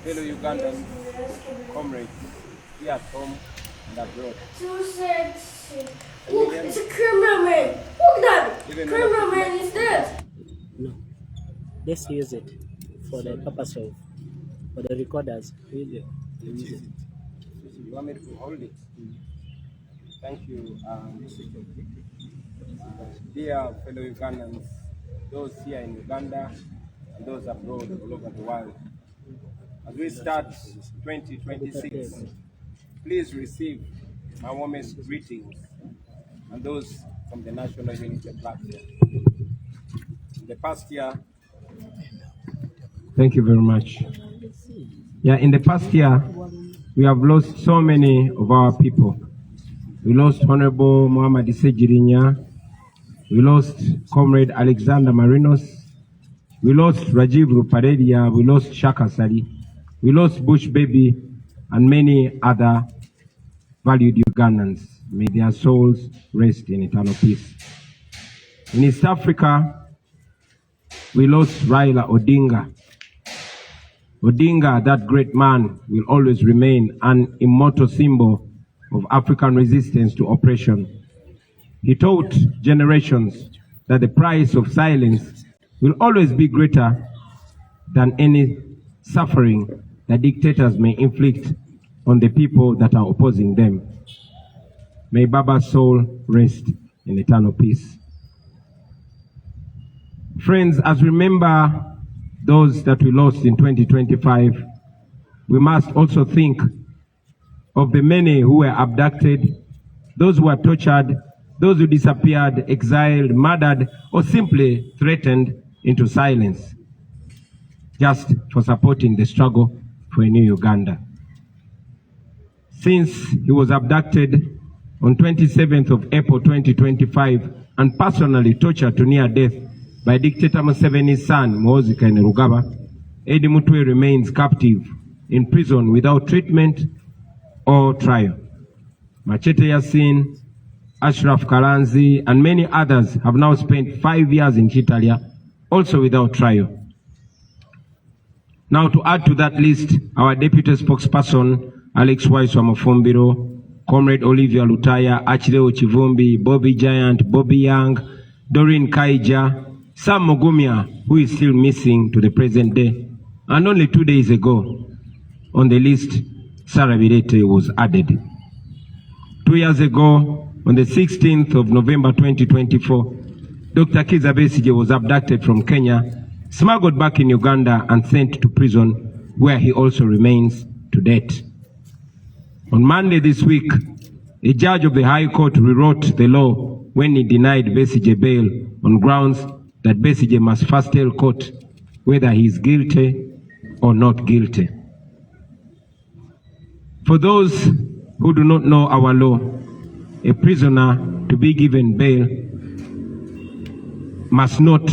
fellow Ugandan comrades here at home and abroad. Look, it's a cameraman. Look, Daddy. Cameraman is dead. No, let's use it for the purpose of for the recorders. Use it. You want me to hold it? Thank you. Dear fellow Ugandans, those here in Uganda and those abroad all over the world, as we start 2026, please receive my warmest greetings and those from the National Unity Platform. In the past year, thank you very much. Yeah, in the past year, we have lost so many of our people. We lost Honorable Muhammad Isejirinya. We lost Comrade Alexander Marinos. We lost Rajiv Ruparelia. We lost Shaka Sali. We lost Bush Baby and many other valued Ugandans. May their souls rest in eternal peace. In East Africa, we lost Raila Odinga. Odinga, that great man, will always remain an immortal symbol of African resistance to oppression. He taught generations that the price of silence will always be greater than any suffering that dictators may inflict on the people that are opposing them. May Baba's soul rest in eternal peace. Friends, as we remember those that we lost in 2025, we must also think of the many who were abducted, those who were tortured, those who disappeared, exiled, murdered, or simply threatened into silence, just for supporting the struggle for a new Uganda. Since he was abducted on 27th of April 2025 and personally tortured to near death by dictator Museveni's son, Muhoozi Kainerugaba, Eddie Mutwe remains captive in prison without treatment or trial. Machete Yassin, Ashraf Kalanzi, and many others have now spent 5 years in Kitalia, also without trial. Now, to add to that list, our deputy spokesperson, Alex Waiswa Mafumbiro, Comrade Olivia Lutaya, Achileo Chivumbi, Bobi Giant, Bobi Young, Doreen Kaija, Sam Mogumia, who is still missing to the present day. And only 2 days ago, on the list, Sarah Birete was added. 2 years ago, on the 16th of November 2024, Dr. Kizza Besigye was abducted from Kenya, smuggled back in Uganda, and sent to prison, where he also remains to date. On Monday this week, a judge of the High Court rewrote the law when he denied Besigye bail on grounds that Besigye must first tell court whether he is guilty or not guilty. For those who do not know our law, a prisoner to be given bail must not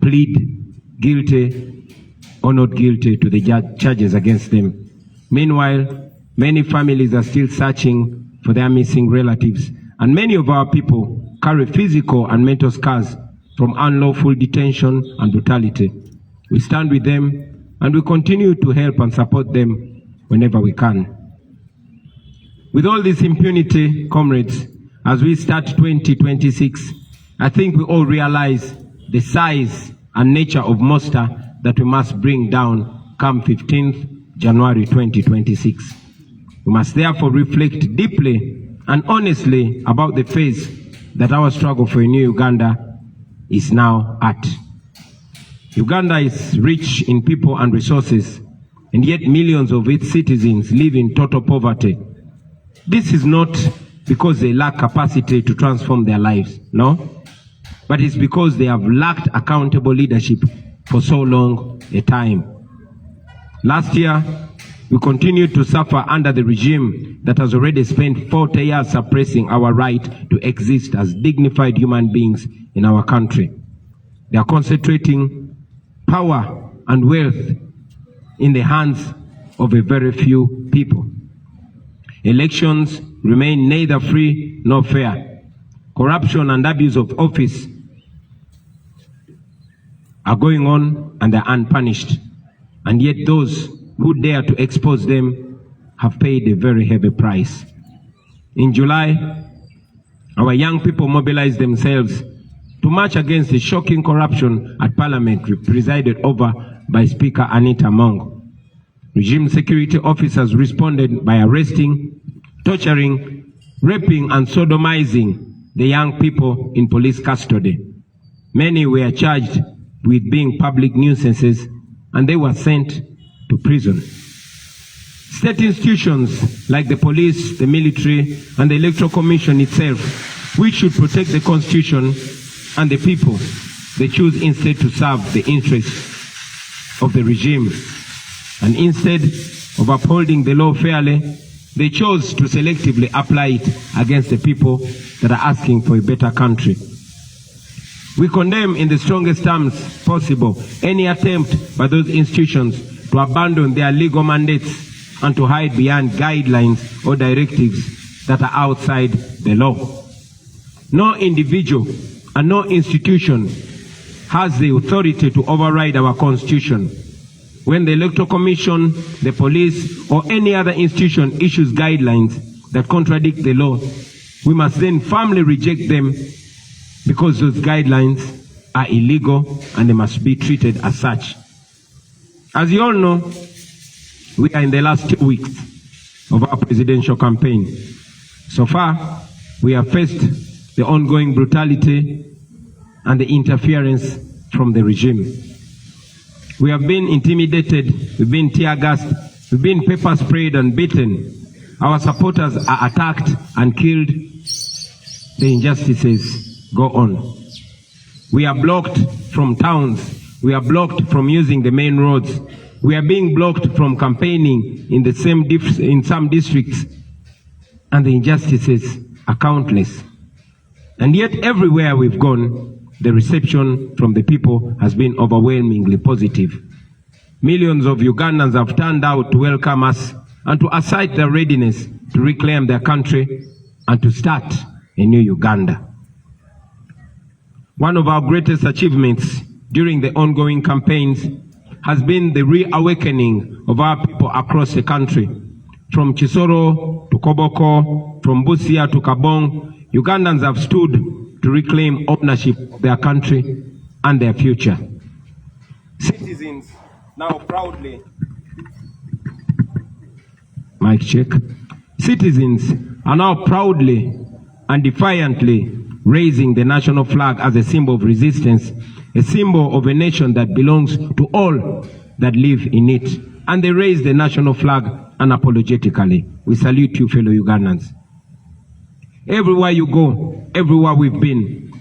plead guilty or not guilty to the charges against them. Meanwhile, many families are still searching for their missing relatives, and many of our people carry physical and mental scars from unlawful detention and brutality. We stand with them and we continue to help and support them whenever we can. With all this impunity, comrades, as we start 2026, I think we all realize the size and nature of monster that we must bring down come 15th January 2026. We must therefore reflect deeply and honestly about the phase that our struggle for a new Uganda is now at. Uganda is rich in people and resources, and yet millions of its citizens live in total poverty. This is not because they lack capacity to transform their lives, no, but it's because they have lacked accountable leadership for so long a time. Last year, we continued to suffer under the regime that has already spent 40 years suppressing our right to exist as dignified human beings in our country. They are concentrating power and wealth in the hands of a very few people. Elections remain neither free nor fair. Corruption and abuse of office are going on and they're unpunished. and yet those who dare to expose them have paid a very heavy price. In July, our young people mobilized themselves to march against the shocking corruption at Parliament presided over by Speaker Anita Among. Regime security officers responded by arresting, torturing, raping, and sodomizing the young people in police custody. Many were charged with being public nuisances, and they were sent to prison. State institutions like the police, the military, and the Electoral Commission itself, which should protect the Constitution and the people, they choose instead to serve the interests of the regime. And instead of upholding the law fairly, they chose to selectively apply it against the people that are asking for a better country. We condemn in the strongest terms possible any attempt by those institutions to abandon their legal mandates and to hide behind guidelines or directives that are outside the law. No individual and no institution has the authority to override our Constitution. When the Electoral Commission, the police, or any other institution issues guidelines that contradict the law, we must then firmly reject them because those guidelines are illegal and they must be treated as such. As you all know, we are in the last 2 weeks of our presidential campaign. So far, we have faced the ongoing brutality and the interference from the regime. We have been intimidated, we've been tear gassed, we've been pepper sprayed and beaten. Our supporters are attacked and killed. The injustices go on. We are blocked from towns. We are blocked from using the main roads. We are being blocked from campaigning in some districts. And the injustices are countless. And yet everywhere we've gone, the reception from the people has been overwhelmingly positive. Millions of Ugandans have turned out to welcome us and to assert their readiness to reclaim their country and to start a new Uganda. One of our greatest achievements during the ongoing campaigns has been the reawakening of our people across the country. From Chisoro to Koboko, from Busia to Kabong, Ugandans have stood to reclaim ownership of their country and their future. Citizens now proudly, mic check. Citizens are now proudly and defiantly raising the national flag as a symbol of resistance, a symbol of a nation that belongs to all that live in it. And they raise the national flag unapologetically. We salute you, fellow Ugandans. Everywhere you go, everywhere we've been,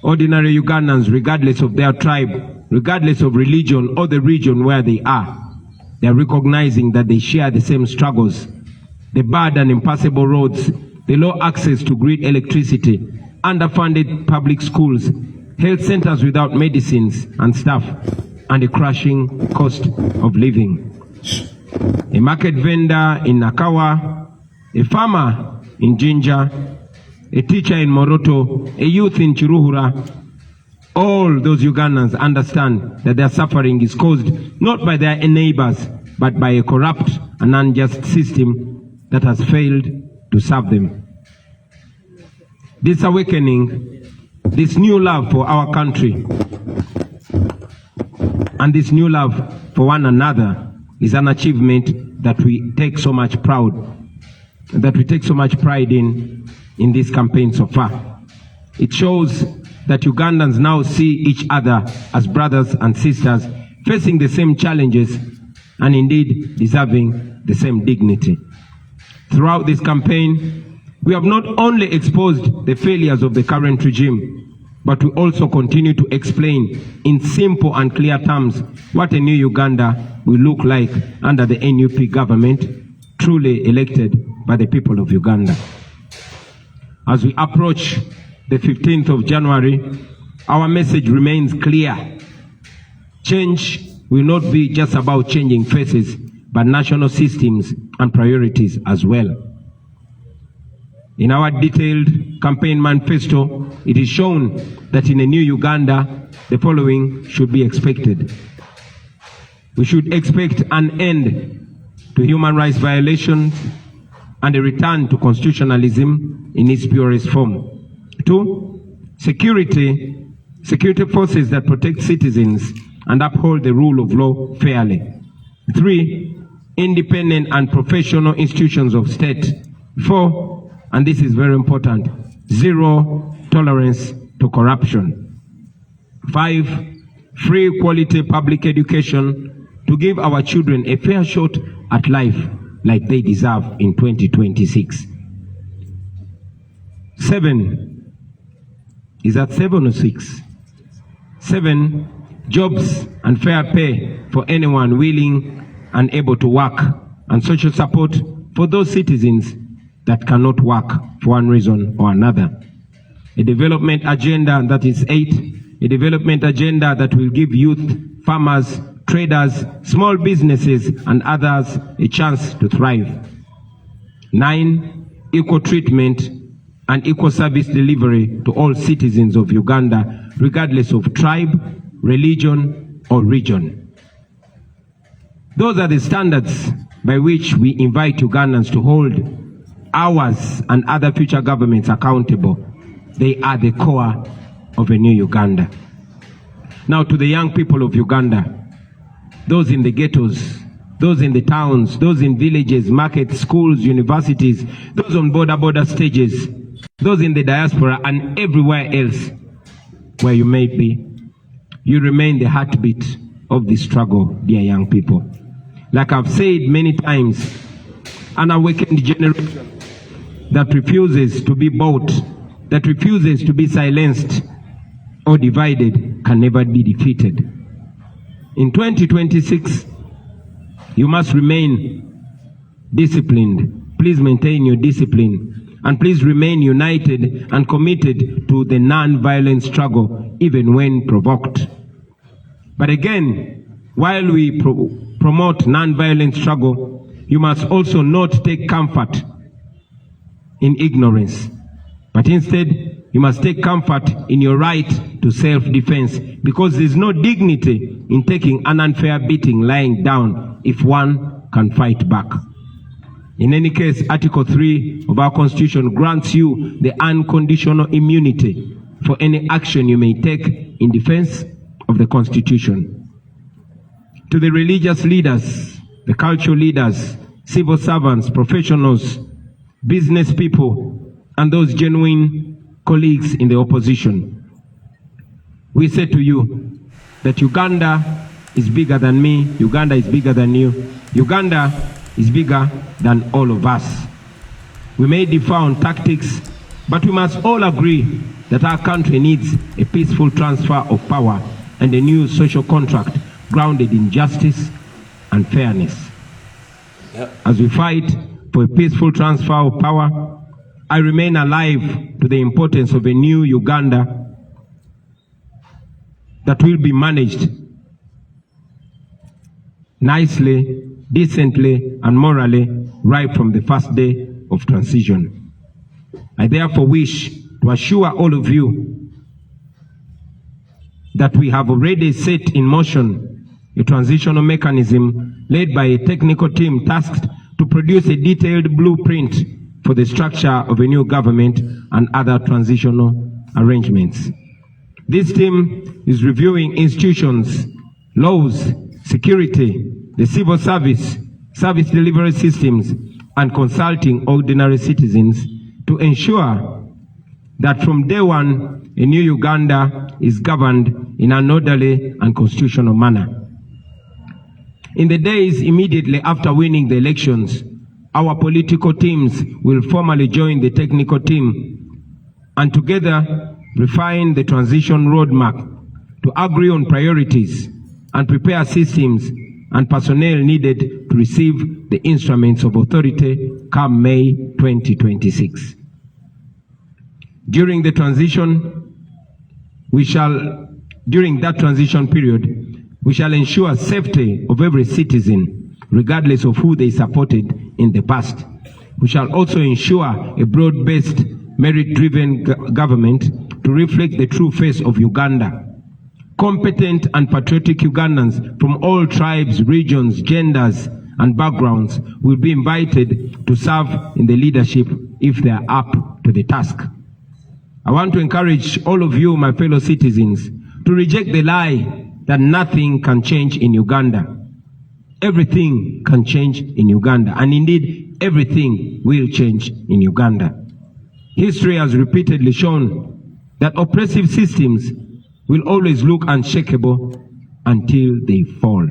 ordinary Ugandans, regardless of their tribe, regardless of religion or the region where they are recognizing that they share the same struggles. The bad and impassable roads, the low access to grid electricity, underfunded public schools, health centers without medicines and staff, and the crushing cost of living. A market vendor in Nakawa, a farmer in Jinja, a teacher in Moroto, a youth in Chiruhura, all those Ugandans understand that their suffering is caused not by their neighbors, but by a corrupt and unjust system that has failed to serve them. This awakening, this new love for our country, and this new love for one another is an achievement that we take so much pride in this campaign so far. It shows that Ugandans now see each other as brothers and sisters, facing the same challenges and indeed deserving the same dignity. Throughout this campaign, we have not only exposed the failures of the current regime, but we also continue to explain in simple and clear terms what a new Uganda will look like under the NUP government, truly elected by the people of Uganda. As we approach the 15th of January, our message remains clear. Change will not be just about changing faces, but national systems and priorities as well. In our detailed campaign manifesto, it is shown that in a new Uganda, the following should be expected. We should expect an end to human rights violations and a return to constitutionalism in its purest form. 2, security forces that protect citizens and uphold the rule of law fairly. 3, independent and professional institutions of state. 4, and this is very important, zero tolerance to corruption. 5, free quality public education to give our children a fair shot at life like they deserve in 2026. 7, is that 7 or 6? 7, jobs and fair pay for anyone willing and able to work, and social support for those citizens that cannot work for one reason or another. A development agenda, that is 8, a development agenda that will give youth, farmers, traders, small businesses and others a chance to thrive. 9, equal treatment and equal service delivery to all citizens of Uganda, regardless of tribe, religion, or region. Those are the standards by which we invite Ugandans to hold ours and other future governments accountable. They are the core of a new Uganda. Now, to the young people of Uganda, those in the ghettos, those in the towns, those in villages, markets, schools, universities, those on border stages, those in the diaspora and everywhere else where you may be, you remain the heartbeat of the struggle, dear young people. Like I've said many times, an awakened generation that refuses to be bought, that refuses to be silenced or divided, can never be defeated. In 2026, you must remain disciplined. Please maintain your discipline, and please remain united and committed to the non-violent struggle, even when provoked. But again, while we promote non-violent struggle, you must also not take comfort in ignorance, but instead, you must take comfort in your right to self-defense, because there's no dignity in taking an unfair beating lying down if one can fight back. In any case, Article 3 of our Constitution grants you the unconditional immunity for any action you may take in defense of the Constitution. To the religious leaders, the cultural leaders, civil servants, professionals, business people, and those genuine colleagues in the opposition, we say to you that Uganda is bigger than me, Uganda is bigger than you, Uganda is bigger than all of us. We may differ on tactics, but we must all agree that our country needs a peaceful transfer of power and a new social contract grounded in justice and fairness. Yep. As we fight for a peaceful transfer of power, I remain alive to the importance of a new Uganda that will be managed nicely, decently, and morally right from the first day of transition. I therefore wish to assure all of you that we have already set in motion a transitional mechanism led by a technical team tasked to produce a detailed blueprint for the structure of a new government and other transitional arrangements. This team is reviewing institutions, laws, security, the civil service, service delivery systems, and consulting ordinary citizens to ensure that from day one, a new Uganda is governed in an orderly and constitutional manner. In the days immediately after winning the elections, our political teams will formally join the technical team and together refine the transition roadmap to agree on priorities and prepare systems and personnel needed to receive the instruments of authority come May 2026. During that transition period, we shall ensure safety of every citizen, regardless of who they supported in the past. We shall also ensure a broad-based, merit-driven government to reflect the true face of Uganda, Competent and patriotic Ugandans from all tribes, regions, genders, and backgrounds will be invited to serve in the leadership if they are up to the task. I want to encourage all of you, my fellow citizens, to reject the lie that nothing can change in Uganda. Everything can change in Uganda, and indeed, everything will change in Uganda. History has repeatedly shown that oppressive systems will always look unshakable until they fall.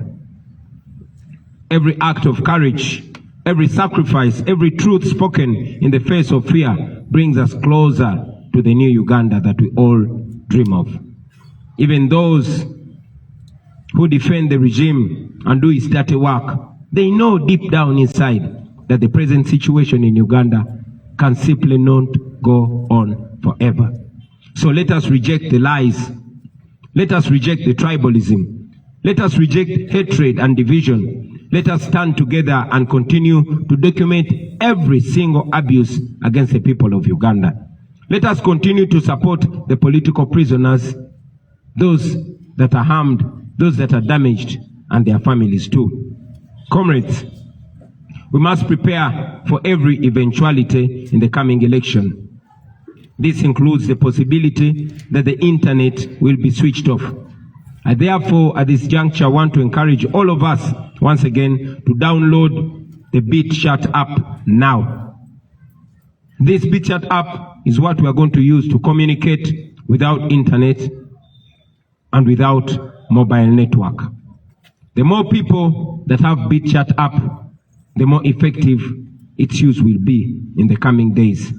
Every act of courage, every sacrifice, every truth spoken in the face of fear brings us closer to the new Uganda that we all dream of. Even those who defend the regime and do its dirty work, they know deep down inside that the present situation in Uganda can simply not go on forever. So let us reject the lies. Let us reject the tribalism. Let us reject hatred and division. Let us stand together and continue to document every single abuse against the people of Uganda. Let us continue to support the political prisoners, those that are harmed, those that are damaged, and their families too. Comrades, we must prepare for every eventuality in the coming election. This includes the possibility that the internet will be switched off. I therefore, at this juncture, want to encourage all of us, once again, to download the BitChat app now. This BitChat app is what we are going to use to communicate without internet and without mobile network. The more people that have BitChat app, the more effective its use will be in the coming days.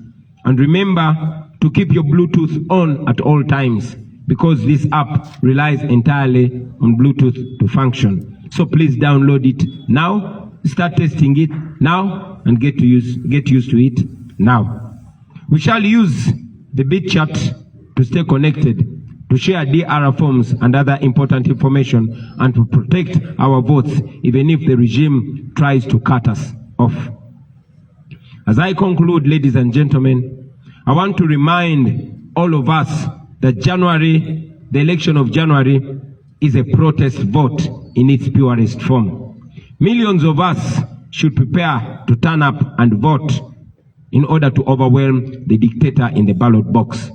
And remember to keep your Bluetooth on at all times, because this app relies entirely on Bluetooth to function. So please download it now, start testing it now, and get used to it now. We shall use the BitChat to stay connected, to share DR forms and other important information, and to protect our votes, even if the regime tries to cut us off. As I conclude, ladies and gentlemen, I want to remind all of us that January, the election of January, is a protest vote in its purest form. Millions of us should prepare to turn up and vote in order to overwhelm the dictator in the ballot box.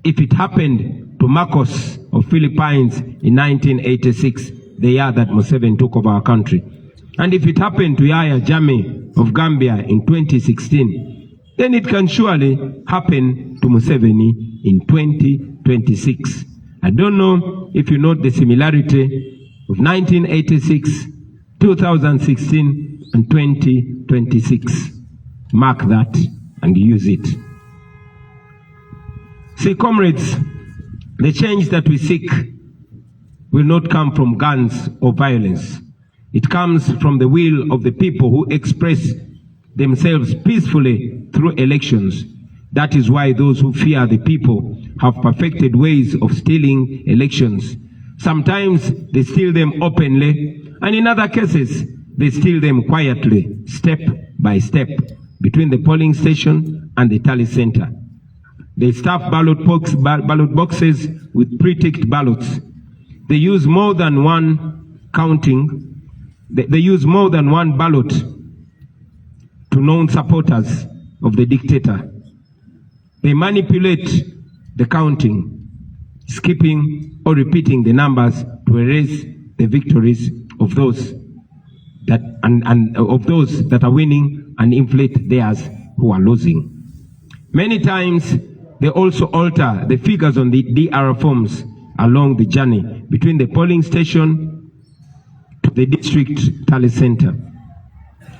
If it happened to Marcos of Philippines in 1986, the year that Museveni took over our country, and if it happened to Yahya Jammeh of Gambia in 2016, then it can surely happen to Museveni in 2026. I don't know if you note the similarity of 1986, 2016, and 2026. Mark that and use it. See, comrades, the change that we seek will not come from guns or violence. It comes from the will of the people who express themselves peacefully through elections. That is why those who fear the people have perfected ways of stealing elections. Sometimes they steal them openly, and in other cases, they steal them quietly, step by step, between the polling station and the tally center. They stuff ballot boxes with pre-ticked ballots. They use more than one counting. They use more than one ballot to known supporters of the dictator. They manipulate the counting, skipping or repeating the numbers to erase the victories of those that of those that are winning and inflate theirs who are losing. Many times they also alter the figures on the DR forms along the journey between the polling station to the district tally center.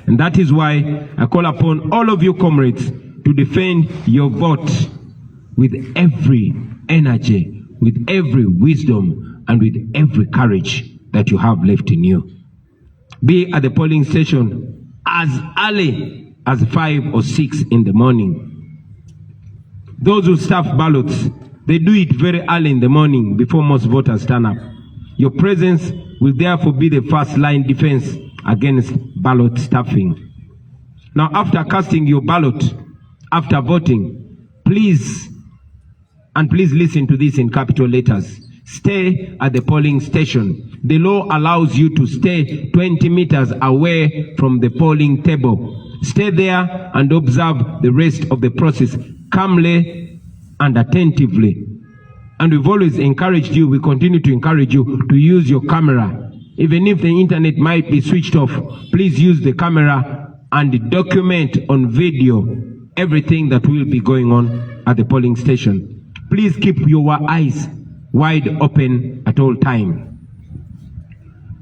And that is why I call upon all of you comrades to defend your vote with every energy, with every wisdom, and with every courage that you have left in you. Be at the polling station as early as 5 or 6 in the morning. Those who stuff ballots, they do it very early in the morning before most voters turn up. Your presence will therefore be the first line defense against ballot stuffing. Now, after casting your ballot, after voting, please listen to this in capital letters. stay at the polling station. The law allows you to stay 20 meters away from the polling table. Stay there and observe the rest of the process calmly and attentively. And we've always encouraged you, we continue to encourage you to use your camera. Even if the internet might be switched off, please use the camera and document on video everything that will be going on at the polling station. Please keep your eyes wide open at all time.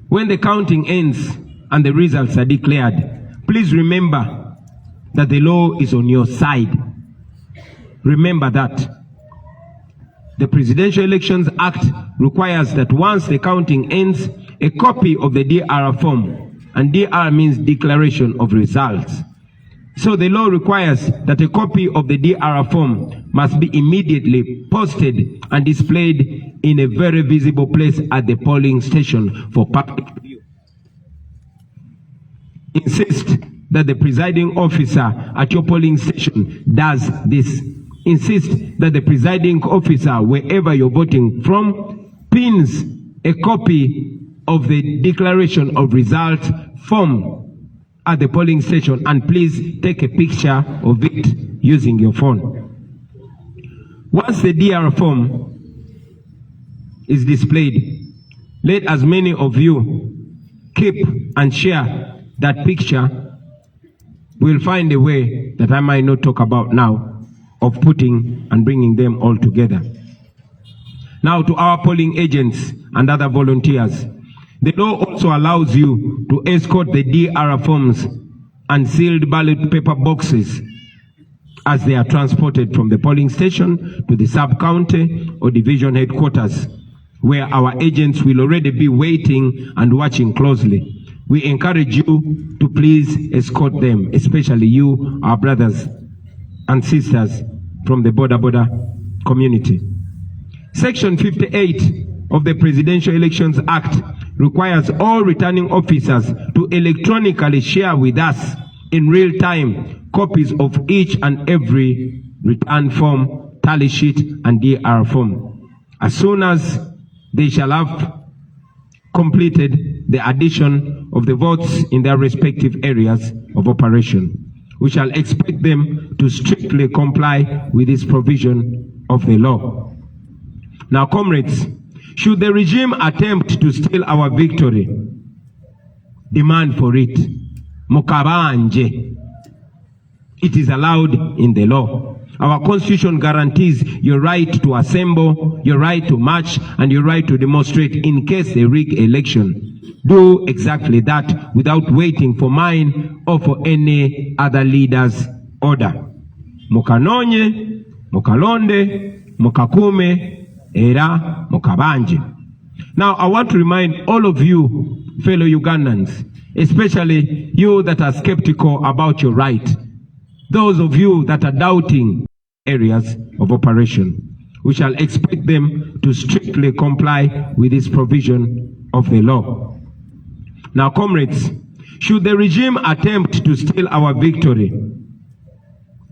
When the counting ends and the results are declared, please remember that the law is on your side. Remember that. The Presidential Elections Act requires that once the counting ends, a copy of the DR form, and DR means Declaration of Results. So the law requires that a copy of the DR form must be immediately posted and displayed in a very visible place at the polling station for public view. Insist that the presiding officer at your polling station does this. Insist that the presiding officer, wherever you're voting from, pins a copy of the Declaration of Results form at the polling station, and please take a picture of it using your phone. Once the DR form is displayed, let as many of you keep and share that picture. We'll find a way that I might not talk about now of putting and bringing them all together. Now to our polling agents and other volunteers. The law also allows you to escort the DR forms and sealed ballot paper boxes as they are transported from the polling station to the sub-county or division headquarters, where our agents will already be waiting and watching closely. We encourage you to please escort them, especially you, our brothers and sisters from the border community. Section 58 of the Presidential Elections Act requires all returning officers to electronically share with us in real time copies of each and every return form, tally sheet, and DR form. As soon as they shall have completed the addition of the votes in their respective areas of operation, we shall expect them to strictly comply with this provision of the law. Now, comrades, should the regime attempt to steal our victory, demand for it. Mukabanje. It is allowed in the law. Our constitution guarantees your right to assemble, your right to march, and your right to demonstrate in case they rig election. Do exactly that without waiting for mine or for any other leader's order. Mukanonye, mukalonde, mukakume, era mukabanje. Now I want to remind all of you fellow Ugandans, especially you that are skeptical about your right, those of you that are doubting areas of operation, we shall expect them to strictly comply with this provision of the law. Now, comrades, should the regime attempt to steal our victory,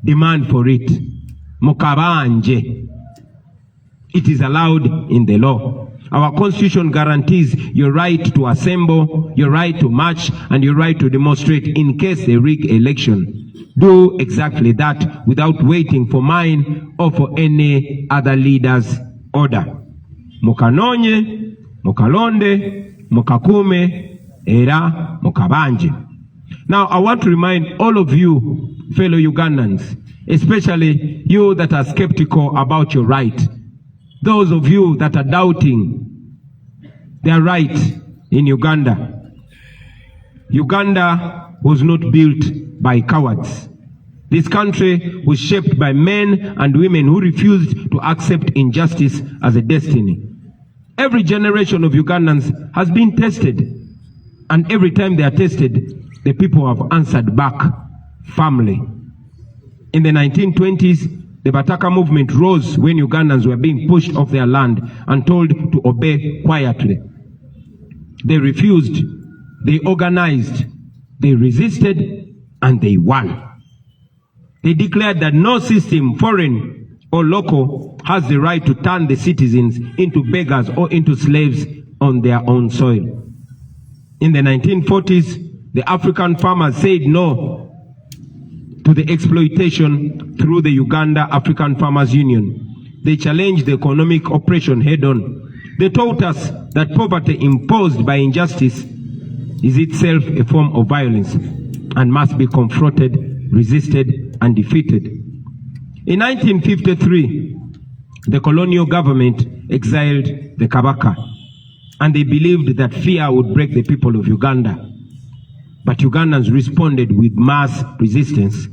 demand for it. Mukabanje. It is allowed in the law. Our constitution guarantees your right to assemble, your right to march, and your right to demonstrate in case they rig election. Do exactly that without waiting for mine or for any other leader's order. Mukanonye, mukalonde, mukakume, era mukabanje. Now I want to remind all of you fellow Ugandans, especially you that are skeptical about your right, those of you that are doubting their right in Uganda. Uganda was not built by cowards. This country was shaped by men and women who refused to accept injustice as a destiny. Every generation of Ugandans has been tested, and every time they are tested, the people have answered back firmly. In the 1920s, the Bataka movement rose when Ugandans were being pushed off their land and told to obey quietly. They refused, they organized, they resisted, and they won. They declared that no system, foreign or local has the right to turn the citizens into beggars or into slaves on their own soil. In the 1940s, the African farmers said no to the exploitation through the Uganda African Farmers Union. They challenged the economic oppression head-on. They taught us that poverty imposed by injustice is itself a form of violence and must be confronted, resisted, and defeated. In 1953, the colonial government exiled the Kabaka, and they believed that fear would break the people of Uganda. But Ugandans responded with mass resistance.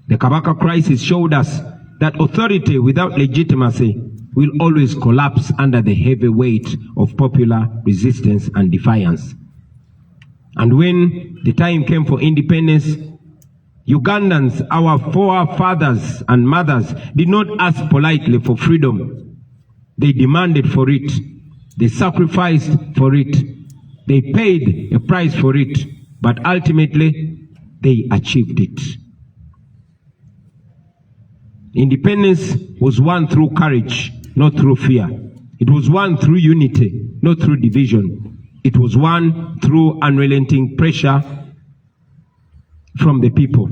The Kabaka crisis showed us that authority without legitimacy will always collapse under the heavy weight of popular resistance and defiance. And when the time came for independence, Ugandans, our forefathers and mothers, did not ask politely for freedom. They demanded for it. They sacrificed for it. They paid a price for it. But ultimately, they achieved it. Independence was won through courage, not through fear. It was won through unity, not through division. It was won through unrelenting pressure from the people.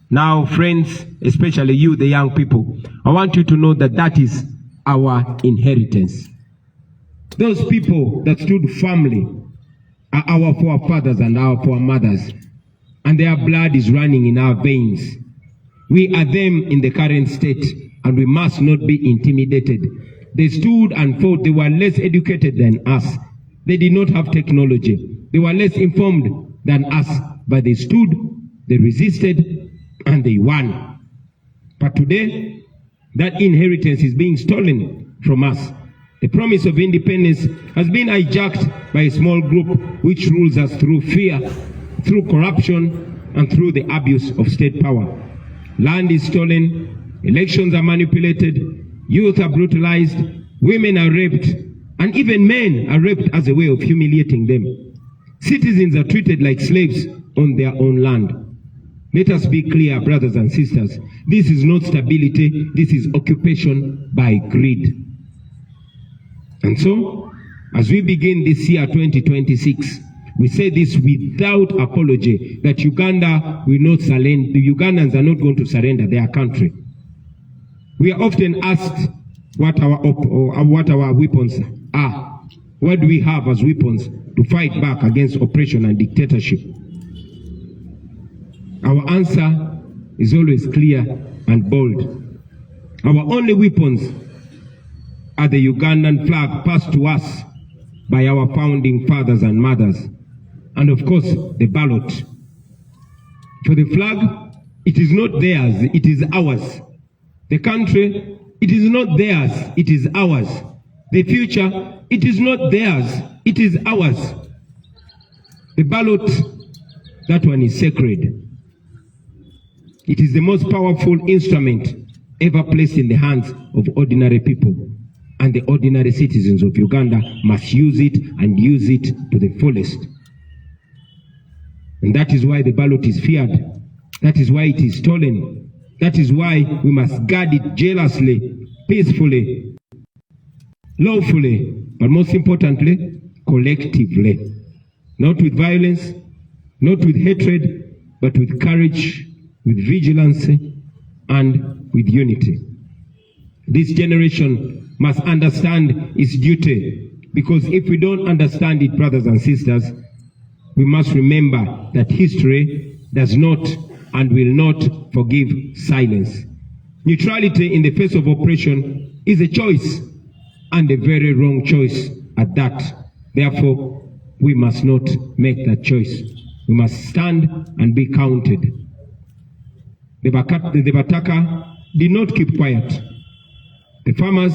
Now, friends, especially you, the young people, I want you to know that that is our inheritance. Those people that stood firmly are our forefathers and our foremothers, and their blood is running in our veins. We are them in the current state, and we must not be intimidated. They stood and fought. They were less educated than us. They did not have technology. They were less informed than us, but they stood, they resisted, and they won. But today, that inheritance is being stolen from us. The promise of independence has been hijacked by a small group which rules us through fear, through corruption, and through the abuse of state power. Land is stolen, elections are manipulated, youth are brutalized, women are raped, and even men are raped as a way of humiliating them. Citizens are treated like slaves on their own land. Let us be clear, brothers and sisters. This is not stability, this is occupation by greed. And so, as we begin this year 2026, we say this without apology, that Uganda will not surrender. The Ugandans are not going to surrender their country. We are often asked what our weapons are. What do we have as weapons to fight back against oppression and dictatorship? Our answer is always clear and bold. Our only weapons are the Ugandan flag passed to us by our founding fathers and mothers, and of course the ballot. For the flag, it is not theirs, it is ours. The country, it is not theirs, it is ours. The future, it is not theirs, it is ours. The ballot, that one is sacred. It is the most powerful instrument ever placed in the hands of ordinary people. And the ordinary citizens of Uganda must use it and use it to the fullest. And that is why the ballot is feared. That is why it is stolen. That is why we must guard it jealously, peacefully, lawfully, but most importantly, collectively. Not with violence, not with hatred, but with courage, with vigilance, and with unity. This generation must understand its duty, because if we don't understand it, brothers and sisters, we must remember that history does not and will not forgive silence. Neutrality in the face of oppression is a choice, and a very wrong choice at that. Therefore, we must not make that choice. We must stand and be counted. The Bataka did not keep quiet. The farmers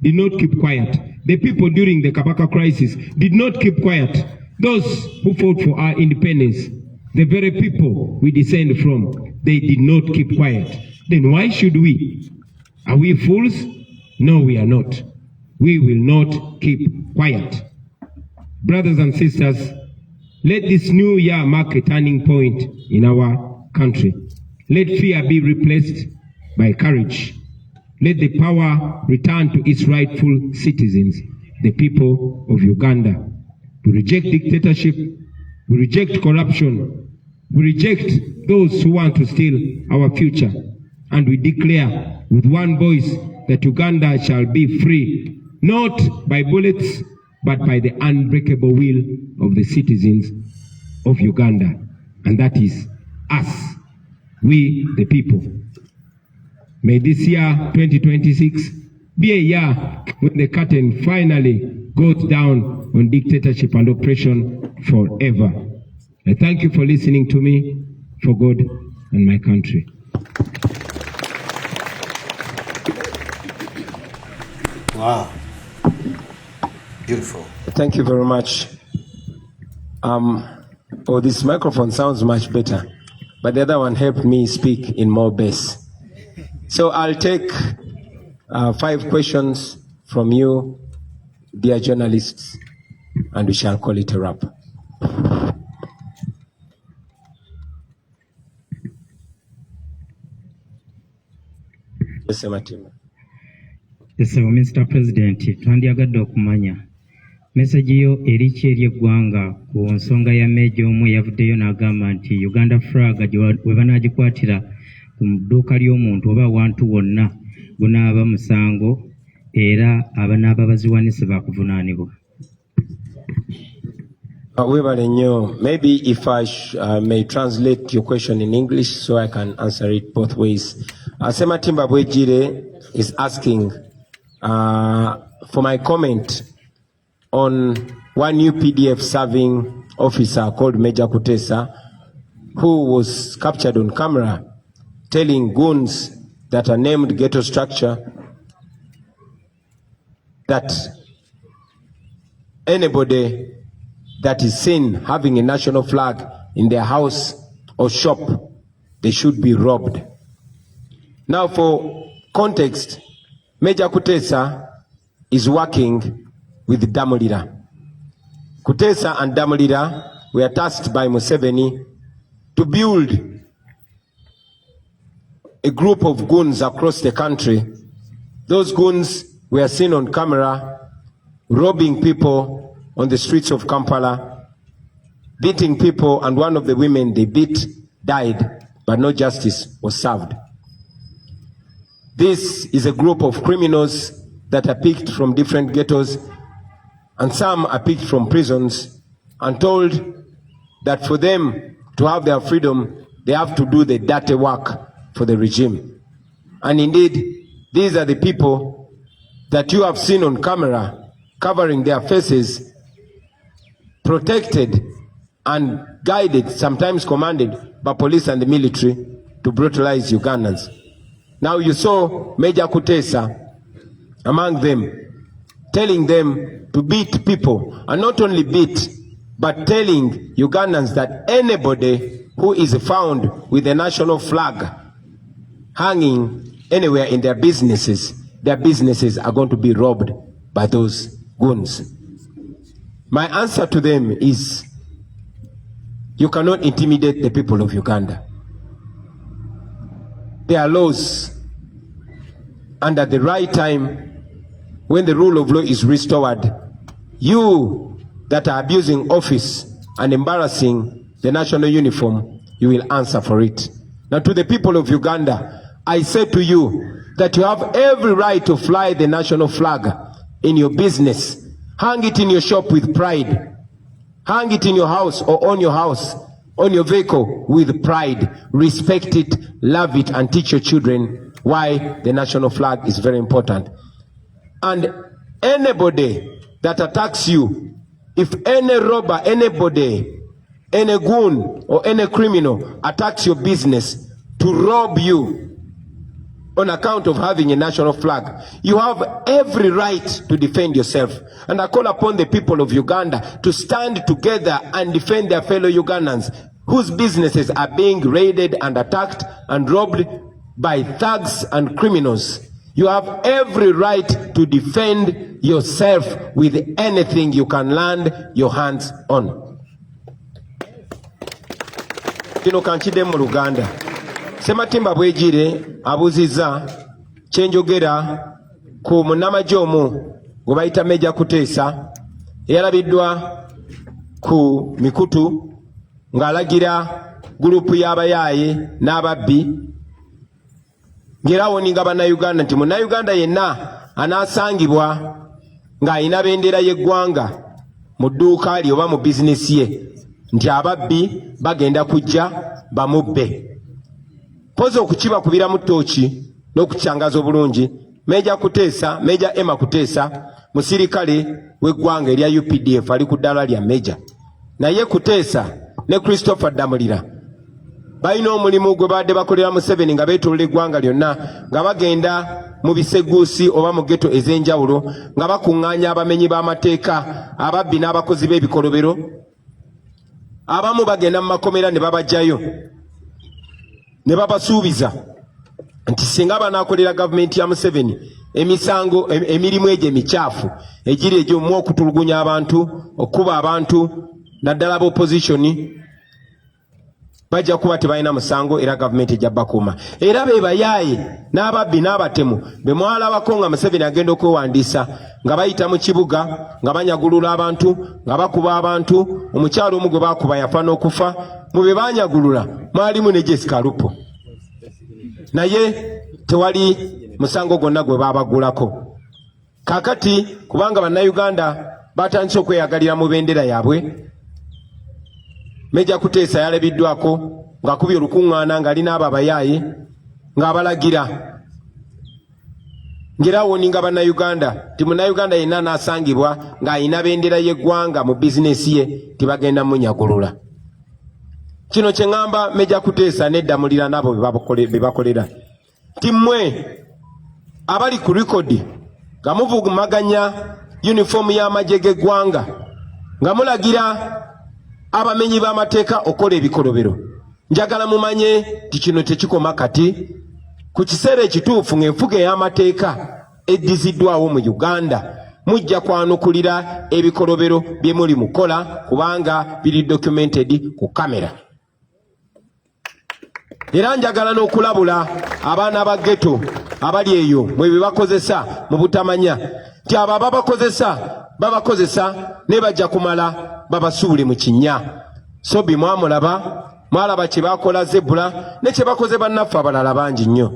did not keep quiet. The people during the Kabaka crisis did not keep quiet. Those who fought for our independence, the very people we descend from, they did not keep quiet. Then why should we? Are we fools? No, we are not. We will not keep quiet. Brothers and sisters, let this new year mark a turning point in our country. Let fear be replaced by courage. Let the power return to its rightful citizens, the people of Uganda. We reject dictatorship. We reject corruption. We reject those who want to steal our future. And we declare with one voice that Uganda shall be free, not by bullets, but by the unbreakable will of the citizens of Uganda. And that is us, we the people. May this year, 2026, be a year when the curtain finally goes down on dictatorship and oppression forever. I thank you for listening to me, for God and my country. Wow. Beautiful. Thank you very much. Oh, this microphone sounds much better, but the other one helped me speak in more bass. So I'll take 5 questions from you, dear journalists, and we shall call it a wrap. Yes, Matima. Yes, Mr. President, twandyagadde okumanya message yo eriki eri eggwanga ku nsonga ya Meeja omu yavuddeyo n'agamba nti Uganda flag we banaagikwatira ku dduuka ly'omuntu oba awantu wonna bunaaba musango era abanaaba baziwanise baakuvunaanibwa. Webale nnyo. Maybe if I may translate your question in English so I can answer it both ways. Sematimba Bwejire is asking for my comment on one new PDF serving officer called Major Kutesa, who was captured on camera telling goons that are named ghetto structure that anybody that is seen having a national flag in their house or shop, they should be robbed. Now, for context, Major Kutesa is working with Damolira. Kutesa and Damolira were tasked by Museveni to build a group of goons across the country. Those goons were seen on camera robbing people on the streets of Kampala, beating people, and one of the women they beat died, but no justice was served. This is a group of criminals that are picked from different ghettos, and some are picked from prisons and told that for them to have their freedom, they have to do the dirty work for the regime. And indeed, these are the people that you have seen on camera covering their faces, protected and guided, sometimes commanded by police and the military to brutalize Ugandans. Now you saw Major Kutesa among them, telling them to beat people, and not only beat, but telling Ugandans that anybody who is found with a national flag hanging anywhere in their businesses are going to be robbed by those goons. My answer to them is, you cannot intimidate the people of Uganda. There are laws, and at the right time, when the rule of law is restored, you that are abusing office and embarrassing the national uniform, you will answer for it. Now, to the people of Uganda, I say to you that you have every right to fly the national flag in your business. Hang it in your shop with pride. Hang it in your house or on your house, on your vehicle with pride. Respect it, love it, and teach your children why the national flag is very important. And anybody that attacks you, if any robber, anybody, any goon or any criminal attacks your business to rob you on account of having a national flag, you have every right to defend yourself. And I call upon the people of Uganda to stand together and defend their fellow Ugandans whose businesses are being raided and attacked and robbed by thugs and criminals. You have every right to defend yourself with anything you can land your hands on. Kino kankide mu Luganda. Sematimba Bwejire abuziza kyenjogera ku munnamagye omu gwe bayita Meja Kuteesa eyalabiddwa ku mikutu ng'alagira gurupu y'abayaaye n'ababbi ng'era awoninga bannayuganda nti munnayuganda yenna anaasangibwa ng'alina bendera y'eggwanga mu dduuka lye oba mu bizinesi ye nti ababbi bagenda kujja bamubbe. Pozi okukibakubiramu ttooki n'okukyangaza obulungi, Meja Emma Kuteesa musirikale w'eggwanga erya UPDF ali ku ddaala lya Meja. Naye Kuteesa ne Christopher Damulira balina omulimu gwe badde bakolera Museveni nga beetoolola eggwanga lyonna nga bagenda mu biseguusi oba mu ghetto ez'enjawulo nga bakuŋŋaanya abamenyi b'amateeka, ababbi n'abakozi b'ebikolobero. Abamu bagenda mu makomera ne babajjayo ne babasuubiza nti singa banaakolera gavumenti ya Museveni emisango emirimu egyo emikyafu egiri egy'omu okutulugunya abantu, okuba abantu naddala b'opozitioni, bajja kuba tebalina musango era gavumenti ejja bakuuma. Era be bayaaye n'ababbi n'abatemu be mwalabako nga Museveni agenda okwewandiisa nga bayita mu kibuga nga banyagulula abantu, nga bakuba abantu. Omukyalo omu gwe bakuba yafa n'okufa. Mu be banyagulula mwalimu ne Jessica Lupo, naye tewali musango gwonna gwe babagulako. Kakati kubanga bannayuganda batandise okweyagalira mu bendera yaabwe, Meja Kuteesa yalabiddwako ng'akubye olukuŋŋaana ng'alina abo abayaaye ng'abalagira ng'era awoninga bannayuganda ti munnayuganda yenna anaasangibwa ng'alina bendera y'eggwanga mu bizinesi ye tibagenda munyagulula. Kino kye ŋŋamba Meja Kuteesa n'eddamulira n'abo be bakolera ti mmwe abali ku likodi nga muvugumaganya yunifoomu y'amagye g'eggwanga nga mulagira abamenyi b'amateeka okola ebikolobero, njagala mumanye ti kino tekikoma kati. Ku kiseera ekituufu ng'enfuga ey'amateeka eddiziddwawo mu Uganda mujja kwanukulira ebikolobero bye muli mukola kubanga biri documented ku kamera. Era njagala n'okulabula abaana ba ghetto abali eyo mwe bebakozesa mu butamanya nti abo babakozesa ne bajja kumala babasuule mu kinnya. Sobi mwalaba kye bakola Zebula ne kye bakoze bannaffe abalala bangi nnyo.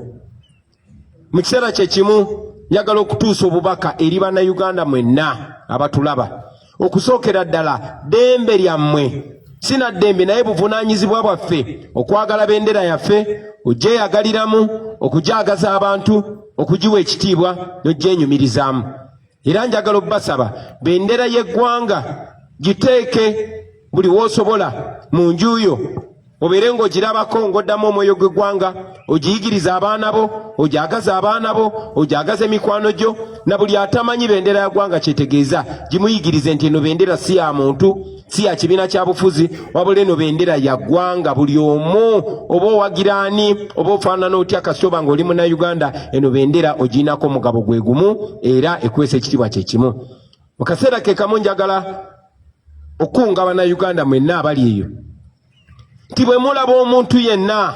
Mu kiseera kye kimu njagala okutuusa obubaka eri bannayuganda mwenna abatulaba. Okusookera ddala ddembe lyammwe, sina ddembe naye buvunaanyizibwa bwaffe okwagala bendera yaffe, ogyeyagaliramu, okugyagaza abantu, okugiwa ekitiibwa n'ogyenyumirizaamu. Era njagala obbasaba bendera y'eggwanga giteeke buli w'osobola mu njuyo, obeere ng'ogirabako ng'oddamu omwoyo gw'eggwanga, ogiyigiriza abaana bo, ogyagaza abaana bo, ogyagaza emikwano gyo, na buli atamanyi bendera ya ggwanga kyetegeeza gimuyigirize nti eno bendera si ya muntu, si ya kibiina kya bufuzi, wabula eno bendera ya ggwanga buli omu. Oba owagiraani oba ofaanana otya kasooba ng'oli munnayuganda, eno bendera ogiinako omugabo gwe gumu era ekwesa ekitiibwa kye kimu. Mu kaseera ke kamu njagala okunga bannayuganda mwenna abali eyo nti bwe mulaba omuntu yenna,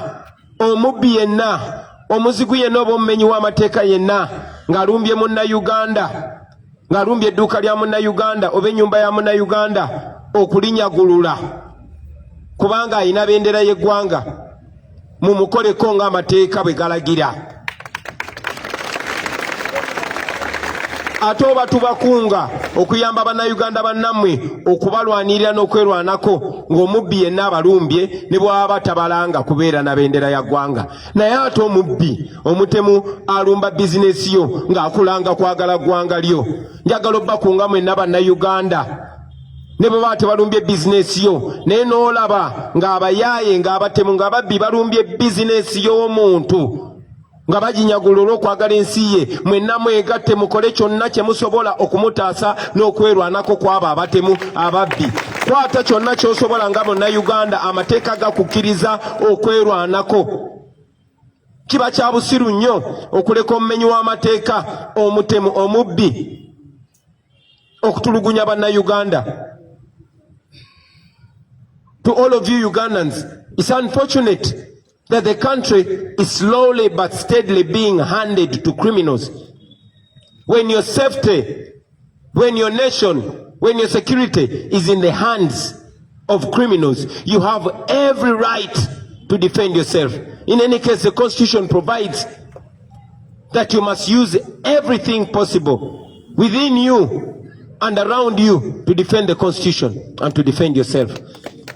omubbi yenna, omuzigu yenna oba omumenyi w'amateeka yenna ng'alumbye munnayuganda, ng'alumbye edduuka lya munnayuganda oba ennyumba ya munnayuganda, okulinyagulula kubanga alina bendera y'eggwanga, mumukoleko ng'amateeka bwe galagira. Ate oba tubakunga okuyamba bannayuganda bannammwe okubalwanirira n'okwerwanako ng'omubbi yenna abalumbye ne bw'aba tabalanga kubeera na bendera ya ggwanga. Naye ate omubbi omutemu alumba bizinesi yo ng'akulanga kwagala ggwanga lyo. Njagala obbakunga mwenna bannayuganda ne bwe baba tebalumbye bizinesi yo, naye n'olaba ng'abayaaye ng'abatemu ng'ababbi balumbye bizinesi y'omuntu nga baginyagulula okwagala ensi ye, mwenna mwegatte mukole kyonna kye musobola okumutaasa n'okwerwanako kw'abo abatemu ababbi. Kwata kyonna ky'osobola nga munnayuganda, amateeka gakukkiriza okwerwanako. Kiba kya busiru nnyo okuleka omumenyi w'amateeka, omutemu, omubbi okutulugunya bannayuganda. To all of you Ugandans, it's unfortunate that the country is slowly but steadily being handed to criminals. When your safety, when your nation, when your security is in the hands of criminals, you have every right to defend yourself. In any case, the Constitution provides that you must use everything possible within you and around you to defend the Constitution and to defend yourself.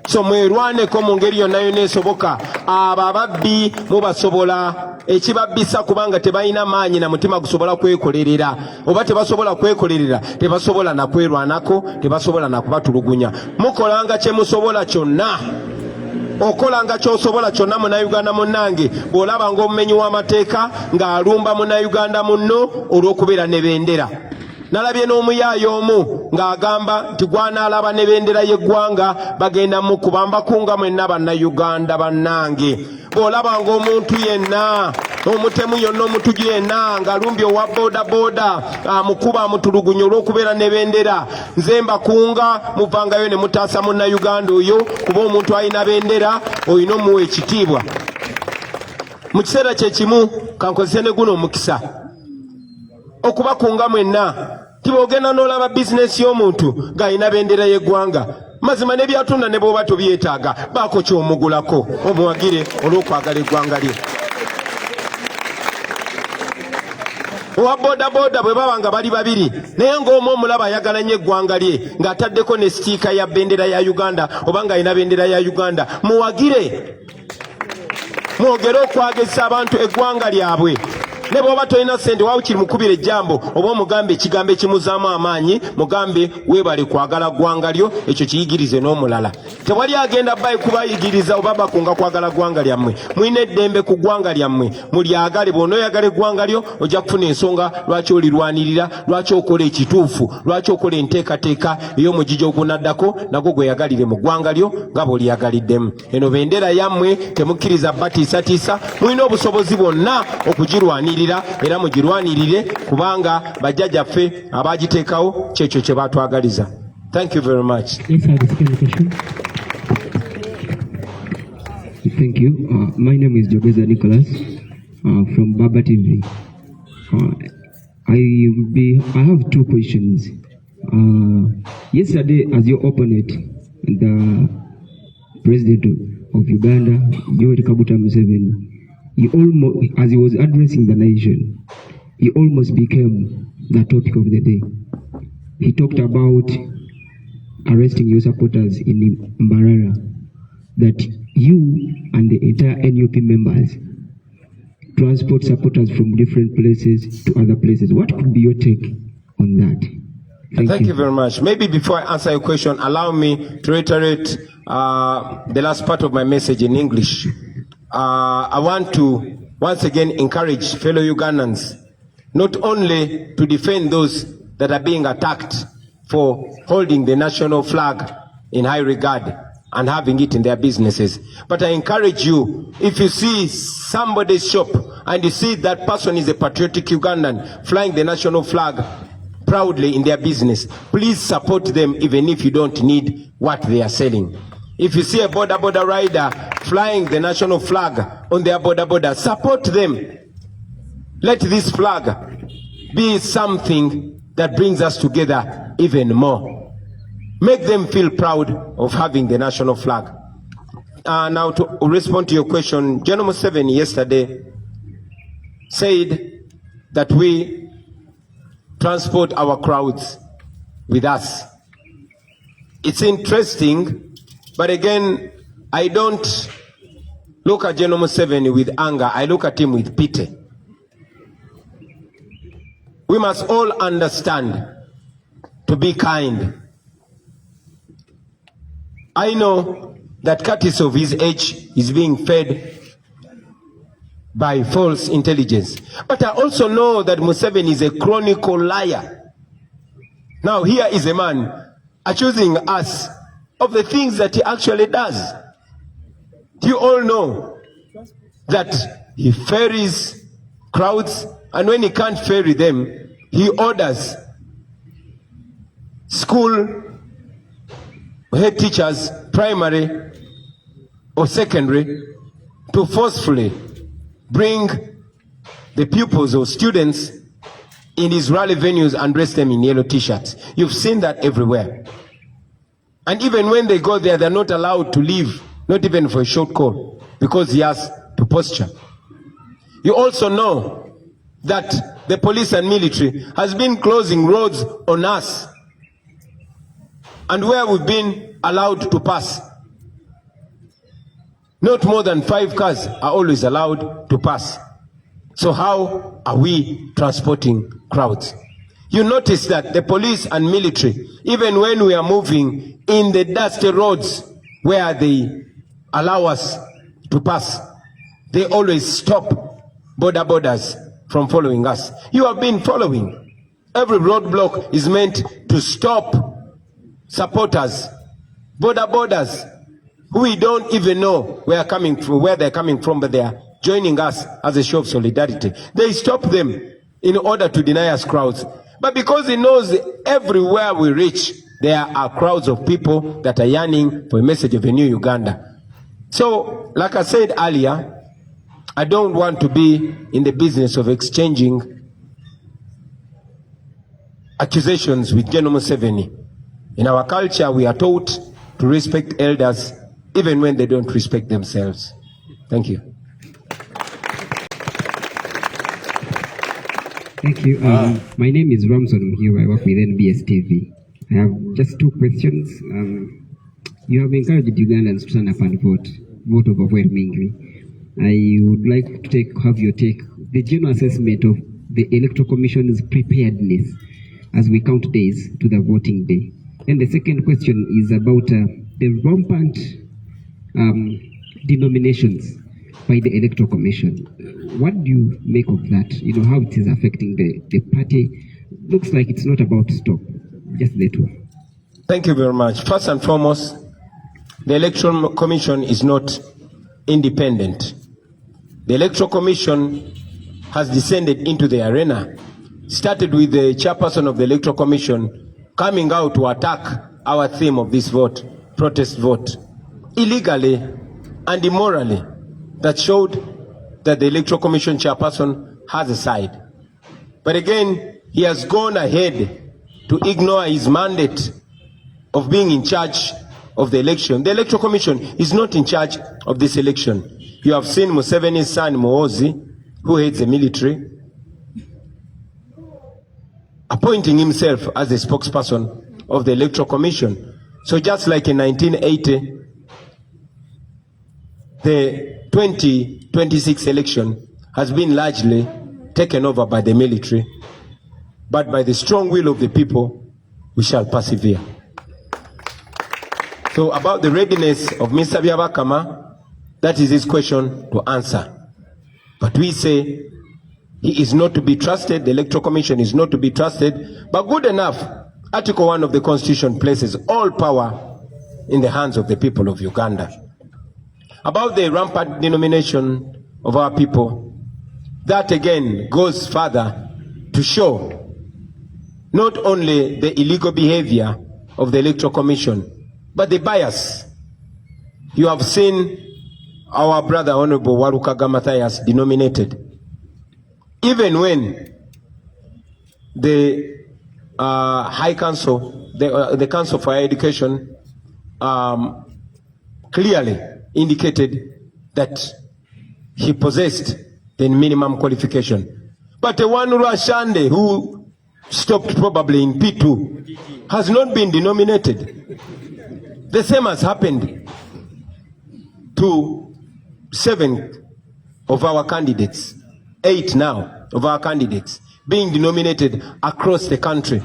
So mwerwaneko mu ngeri yonna yonna esoboka. Abo ababbi mubasobola, ekibabbisa kubanga tebalina maanyi na mutima gusobola kwekolerera, oba tebasobola kwekolerera tebasobola na kwerwanako, tebasobola na kubatulugunya. Mukolanga kye musobola kyonna, okolanga ky'osobola kyonna Munnayuganda munnange, bw'olaba ng'omumenyi w'amateeka ng'alumba Munnayuganda munno olw'okubeera ne bendera. Nalabye n'omuyaayo omu ng'agamba nti gwanaalaba ne bendera y'eggwanga bagenda mukuba mbakunga mwenna Bannayuganda bannange. Bw'olaba ng'omuntu yenna, omutemu yonna omutuju yenna ng'alumbye owa boda amukuba amutulugunya olw'okubeera ne bendera, nze mbakunga muvangayo ne mutaasa Munnayuganda oyo, kuba omuntu alina bendera olina omuwa ekitiibwa. Mu kiseera kye kimu kankozese ne guno omukisa okubakunga mwenna. Tibogenda n'olaba bizinesi y'omuntu ng'alina bendera y'eggwanga, mazima ne byatunda ne bw'oba tobyetaaga, baako ky'omugulako omuwagire olw'okwagala eggwanga lye. Owa boda bwe baba nga bali babiri naye ng'omu omulaba ayagala nnyo eggwanga lye ng'ataddeko ne sitiika ya bendera ya Uganda oba ng'alina bendera ya Uganda, muwagire mwogere okwagisa abantu eggwanga lyabwe. Ne bw'oba tolina ssente waawukiri mukubira ejjambo oba omugambe ekigambo ekimuzaamu amaanyi, mugambe weebale kwagala ggwanga lyo, ekyo kiyigirize n'omulala. Tewali agenda bayi kubayigiriza oba bakunga kwagala ggwanga lyammwe. Mulina eddembe ku ggwanga lyammwe, mulyagale. Bw'onooyagala eggwanga lyo ojja kufuna ensonga lwaki olirwanirira, lwaki okola ekituufu, lwaki okola enteekateeka ey'omugigi ogunaddako nagwo gweyagalire mu ggwanga lyo nga bw'oliyagaliddemu. Eno bendera yammwe temukkiriza batiisatiisa, mulina obusobozi bwonna okugirwanirira era mugirwanirire kubanga bajjajjaffe abagiteekawo kyekyo kye batwagaliza. Thank you very much. Let's have the second question. Thank you. My name is Jogeza Nicholas from Baba TV. I have two questions. Yesterday, as your opponent, the President of Uganda, Yoweri Kaguta Museveni, he almost, as he was addressing the nation, he almost became the topic of the day. He talked about arresting your supporters in Mbarara, that you and the entire NUP members transport supporters from different places to other places. What could be your take on that? Thank you very much. Maybe before I answer your question, allow me to reiterate the last part of my message in English. I want to once again encourage fellow Ugandans not only to defend those that are being attacked for holding the national flag in high regard and having it in their businesses, but I encourage you, if you see somebody's shop and you see that person is a patriotic Ugandan flying the national flag proudly in their business, please support them even if you don't need what they are selling. If you see a border rider flying the national flag on their border, support them. Let this flag be something that brings us together even more. Make them feel proud of having the national flag. Now to respond to your question, General Museveni yesterday said that we transport our crowds with us. It's interesting. But again, I don't look at General Museveni with anger. I look at him with pity. We must all understand to be kind. I know that Curtis of his age is being fed by false intelligence. But I also know that Museveni is a chronicle liar. Now here is a man accusing us of the things that he actually does. You all know that he ferries crowds, and when he can't ferry them, he orders school head teachers, primary or secondary, to forcefully bring the pupils or students in these rally venues and dress them in yellow t-shirts. You've seen that everywhere. And even when they go there, they're not allowed to leave, not even for a short call, because he has to posture. You also know that the police and military has been closing roads on us, and where we've been allowed to pass, not more than 5 cars are always allowed to pass. So how are we transporting crowds? You notice that the police and military, even when we are moving in the dusty roads where they allow us to pass, they always stop borders from following us. You have been following. Every roadblock is meant to stop supporters, borders, who we don't even know where they're coming from, but they are joining us as a show of solidarity. They stop them in order to deny us crowds. But because he knows everywhere we reach, there are crowds of people that are yearning for a message of a new Uganda. So, like I said earlier, I don't want to be in the business of exchanging accusations with General Museveni. In our culture, we are taught to respect elders even when they don't respect themselves. Thank you. Thank you. My name is Ramson. I'm here. I work with NBS TV. I have just 2 questions. You have encouraged Ugandans to stand up and vote overwhelmingly. I would like to have your take, the general assessment of the Electoral Commission's preparedness as we count days to the voting day. And the second question is about the rampant denominations by the Electoral Commission. What do you make of that? You know, how it is affecting the party? Looks like it's not about to stop. Just the 2. Thank you very much. First and foremost, the Electoral Commission is not independent. The Electoral Commission has descended into the arena. Started with the chairperson of the Electoral Commission coming out to attack our theme of this vote, protest vote, illegally and immorally. That showed that the Electoral Commission chairperson has a side. But again, he has gone ahead to ignore his mandate of being in charge of the election. The Electoral Commission is not in charge of this election. You have seen Museveni's son, Muhoozi, who hates the military, appointing himself as the spokesperson of the Electoral Commission. So just like in 1980, the 2026 election has been largely taken over by the military, but by the strong will of the people, we shall persevere. So about the readiness of Mr. Byabakama, that is his question to answer. But we say he is not to be trusted, the Electoral Commission is not to be trusted, but good enough, Article 1 of the Constitution places all power in the hands of the people of Uganda. About the rampant denomination of our people, that again goes further to show not only the illegal behavior of the Electoral Commission, but the bias. You have seen our brother Honorable Walukaga Mathias denominated. Even when the High Council, the Council for Higher Education, clearly indicated that he possessed the minimum qualification. But the Wanura Shande, who stopped probably in P2, has not been denominated. The same has happened to 7 of our candidates, 8 now of our candidates being denominated across the country,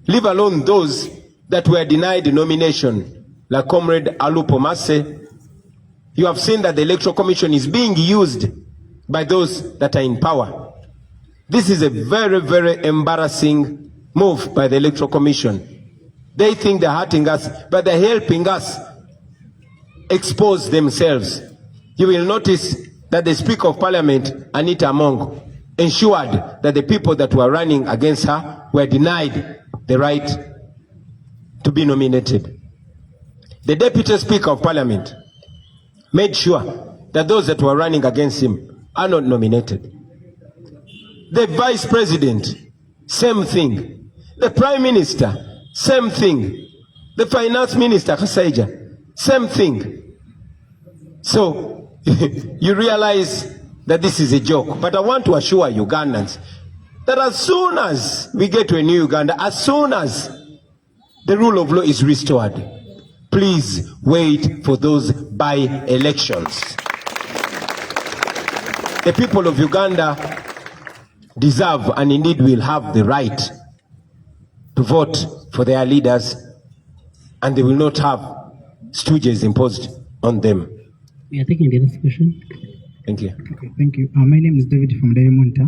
leave alone those that were denied the nomination, like Comrade Alupo Masse. You have seen that the Electoral Commission is being used by those that are in power. This is a very, very embarrassing move by the Electoral Commission. They think they're hurting us, but they're helping us expose themselves. You will notice that the Speaker of Parliament, Anita Among, ensured that the people that were running against her were denied the right to be nominated. The Deputy Speaker of Parliament made sure that those that were running against him are not nominated. The vice president, same thing. The prime minister, same thing. The finance minister, Kasaija, same thing. So, you realize that this is a joke. But I want to assure Ugandans that as soon as we get to a new Uganda, as soon as the rule of law is restored, please wait for those by-elections. The people of Uganda deserve and indeed will have the right to vote for their leaders, and they will not have stooges imposed on them. We are taking the next question. Thank you. Okay, thank you. My name is David from Diamonta.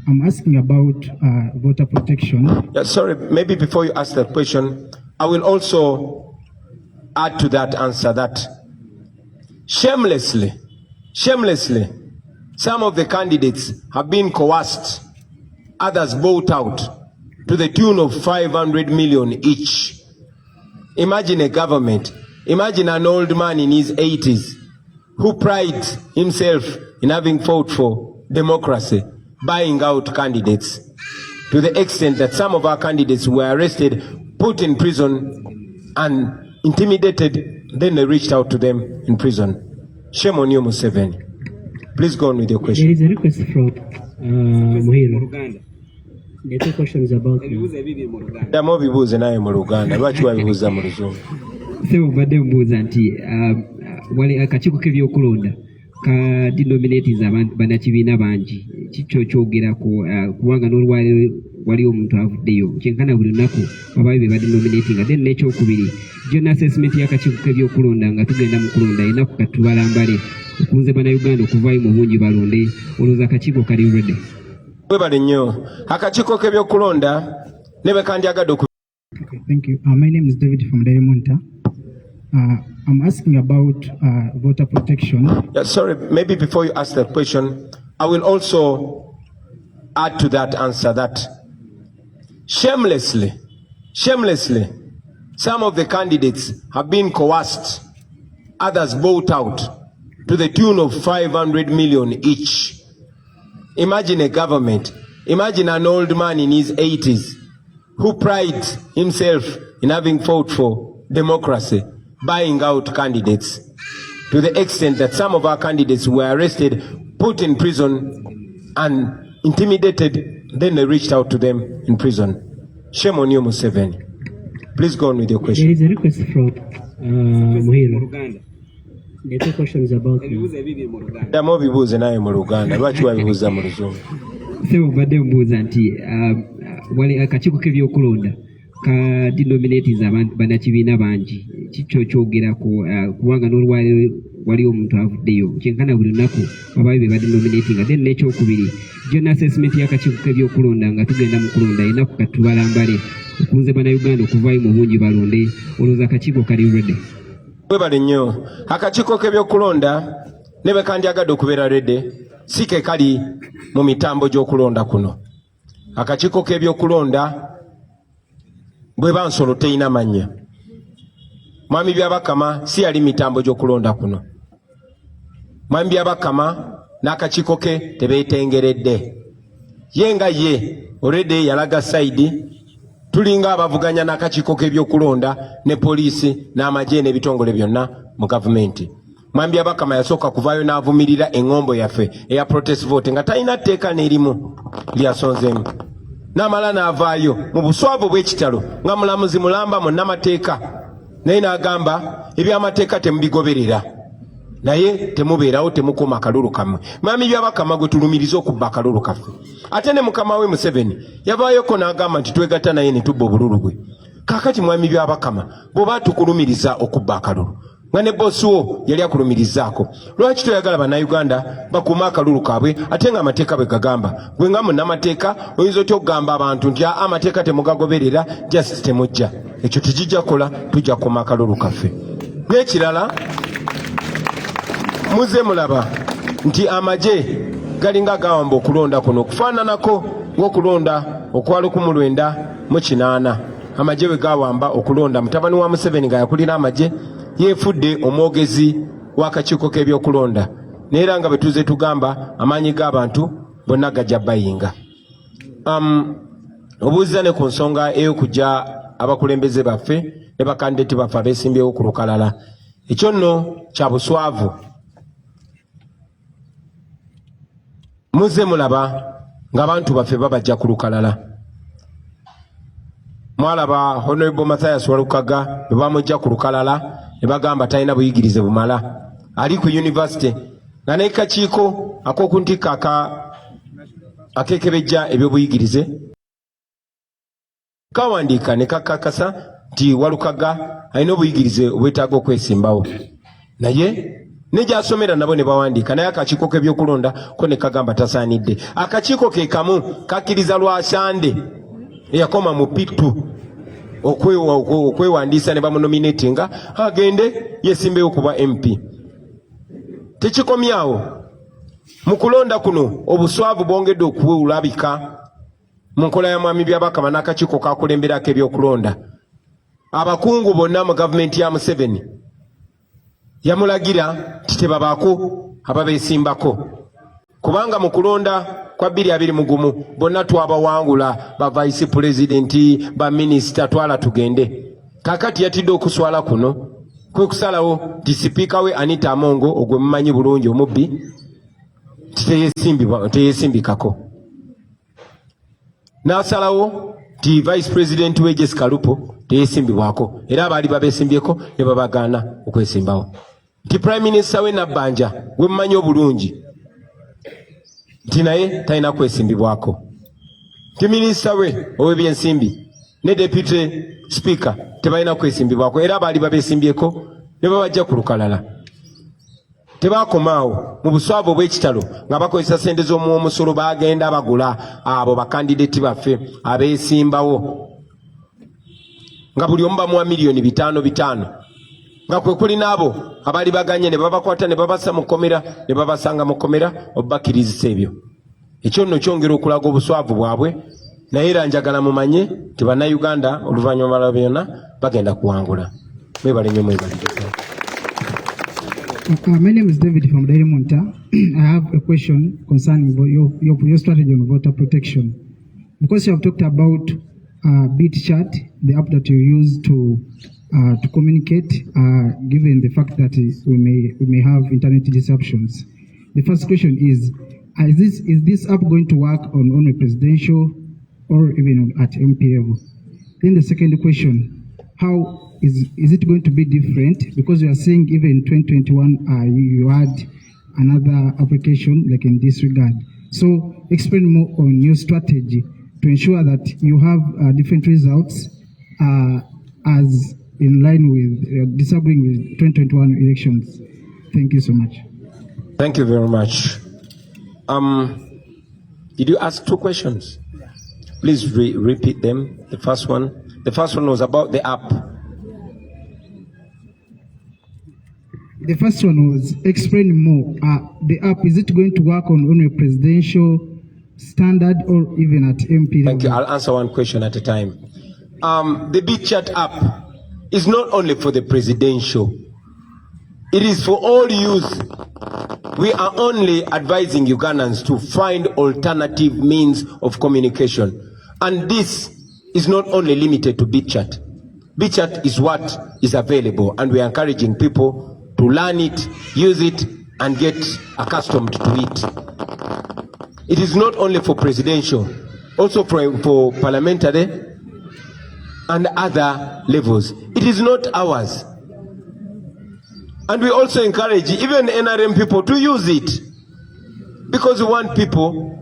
I'm asking about voter protection. Yeah, sorry, maybe before you ask that question, I will also add to that answer that shamelessly, some of the candidates have been coerced, others bought out to the tune of 500 million each. Imagine a government, imagine an old man in his 80s who prides himself in having fought for democracy, buying out candidates to the extent that some of our candidates were arrested, put in prison, and intimidated. Then they reached out to them in prison. Shame on you, Museveni. Please go on with your question. There is a request from Muhiro. The two questions about Bibuuze naye mu Luganda. Lwaki wabibuuza mu Luzungu? Sebo badde mbuuza nti wali akakiiko k'ebyokulonda ka denominates bannakibiina bangi kikyo kyogera kubanga n'olwaliro wali omuntu avuddeyo kyenkana buli lunaku babayo be badenominatinga then n'ekyokubiri jonna assessment y'akakiiko k'ebyokulonda nga tugenda mu kulonda enaku katubalambale okunze bannayuganda okuvaayo mu bungi balonde olowooza akakiiko kali ready? Webale nnyo akakiiko k'ebyokulonda ne bwe kandyagadde oku. Okay, thank you. My name is David from Diamonta. I'm asking about voter protection. Yeah, sorry, maybe before you ask that question, I will also add to that answer that shamelessly, some of the candidates have been coerced, others bought out to the tune of 500 million each. Imagine a government, imagine an old man in his 80s who prides himself in having fought for democracy, buying out candidates to the extent that some of our candidates were arrested, put in prison, and intimidated. Then they reached out to them in prison. Shame on you, Museveni. Please go on with your question. There is a request from Muhiro. The two questions about Bibuuze naye mu Luganda. Lwaki wabibuuza mu Luzungu? Sebo badde mbuuza nti wali akakiiko k'ebyokulonda ka denominates bannakibiina bangi kikyo kyogera kubanga n'olwaliro wali omuntu avuddeyo kyenkana buli lunaku babayo be badenominatinga then n'ekyokubiri jonna assessment y'akakiiko k'ebyokulonda nga tugenda mu kulonda enaku katubalambale okunze bannayuganda okuvaayo mu bungi balonde olowooza akakiiko kali ready? Webale nnyo akakiiko k'ebyokulonda ne bwe kandyagadde okubeera ready si ke kali mu mitambo gy'okulonda kuno. Akakiiko k'ebyokulonda bwe bansolo teyina mannya. Mwami Byabakama si yali mitambo gy'okulonda kuno. Mwami Byabakama n'akakiiko ke tebeetengeredde. Ye nga ye already yalaga saidi tulinga abavuganya n'akakiiko k'ebyokulonda ne poliisi n'amagye n'ebitongole byonna mu gavumenti. Mwami Byabakama yasooka kuvaayo n'avumirira eŋŋombo yaffe eya protest vote nga talina tteeka n'erimu lyasonzeemu. N'amala n'avaayo mu buswavu bw'ekitalo nga mulamuzi mulamba munnamateeka naye n'agamba ebyamateeka temubigoberera naye temubeerawo temukuuma akalulu kammwe. Mwami Byabakama gwe tulumiriza okubba akalulu kaffe. Ate ne mukama we Museveni yavaayoko n'agamba nti twegatta naye ne tubba obululu bwe. Kaakati Mwami Byabakama bw'oba tukulumiriza okubba akalulu nga ne bossi wo yali akulumirizaako, lwaki toyagala bannayuganda bakuuma akalulu kaabwe ate nga amateeka bwe gagamba? Gwe nga munnamateeka oyinza otya okugamba abantu nti amateeka temugagoberera just temujja. Ekyo tekijja kukola, tujja kukuuma akalulu kaffe. N'ekirala muze mulaba nti amagye galinga gawamba okulonda kuno okufaananako ng'okulonda okwa 1998 amagye bwe gawamba okulonda. Mutabani wa Museveni nga yakulira amagye yeefudde omwogezi w'akakiiko k'ebyokulonda neera nga bwe tuze tugamba amaanyi g'abantu bonna gajja bayinga. Obuuziza ne ku nsonga ey'okujja abakulembeze baffe ne bakandideti baffe abeesimbyewo ku lukalala, ekyo nno kya buswavu. Muze mulaba ng'abantu baffe babajja ku lukalala. Mwalaba Honorable Mathias Walukaga bwe bamujja ku lukalala ne bagamba talina buyigirize bumala, ali ku university nga n'ekakiiko ak'okuntikka akekebejja ebyobuyigirize kawandiika ne kakakasa nti Walukaga alina obuyigirize obwetaaga okwesimbawo, naye ne gy'asomera nabo ne bawandiika, naye akakiiko k'ebyokulonda ko ne kagamba tasaanidde. Akakiiko ke kamu kakkiriza Lwasande eyakoma mu P2 okwewandiisa ne bamunominatinga agende yesimbewo kuba MP. Tekikomyawo, mu kulonda kuno obuswavu bwongedde okuwulabika mu nkola ya mwami Byabakama n'akakiiko kakulemberako ebyokulonda. Abakungu bonna mu gavumenti ya Museveni yamulagira nti tebabaako ababeesimbako, kubanga mu kulonda kwa 2021 bonna twabawangula, ba vice presidenti, ba minisita, twala tugende. Kakati yatidde okuswala kuno kwe kusalawo nti sipiika we Anita Amongo ogwe mumanyi bulungi omubbi teyesimbikako, n'asalawo nti vice president we Jessica Lupo teyesimbibwako, era abaali babeesimbyeko ne babagaana okwesimbawo. Nti prime minister we Nabbanja we mumanyi obulungi nti naye talina kwesimbibwako, nti minisita we ow'ebyensimbi ne deputy speaker tebalina kwesimbibwako, era abaali babeesimbyeko ne babajja ku lukalala. Tebakomaawo mu buswavu obw'ekitalo nga bakozesa ssente z'omusolo bagenda bagula abo bakandideti baffe abeesimbawo, nga buli omu bamuwa miliyoni 5 nga kwe kuli n'abo abaali baganye ne babakwata ne babassa mu kkomera ne babasanga mu kkomera obbakirizisa ebyo. Ekyo nno kyongera okulaga obuswavu bwabwe, naye era njagala mumanye nti bannayuganda oluvannyuma lwa byonna bagenda kuwangula. Mwebale nnyo, mwebale. My name is David from Daily Monitor. I have a question concerning your strategy on voter protection. Because you have talked about Beat Chat, the app that you use to communicate, given the fact that we may have internet disruptions. The first question is this app going to work on only presidential or even at MP level? Then the second question, how is it going to be different? Because we are seeing even in 2021, you had another application like in this regard. So explain more on your strategy to ensure that you have different results as in line with disagreeing with 2021 elections. Thank you so much. Thank you very much. Did you ask 2 questions? Please repeat them. The first one was about the app. The first one was explain more. The app, is it going to work on only presidential standard or even at MP? Thank you. I'll answer one question at a time. The Beat Chat app is not only for the presidential. It is for all youth. We are only advising Ugandans to find alternative means of communication. And this is not only limited to Beat Chat. Beat Chat is what is available, and we are encouraging people to learn it, use it, and get accustomed to it. It is not only for presidential, also for parliamentary and other levels. It is not ours. And we also encourage even NRM people to use it, because we want people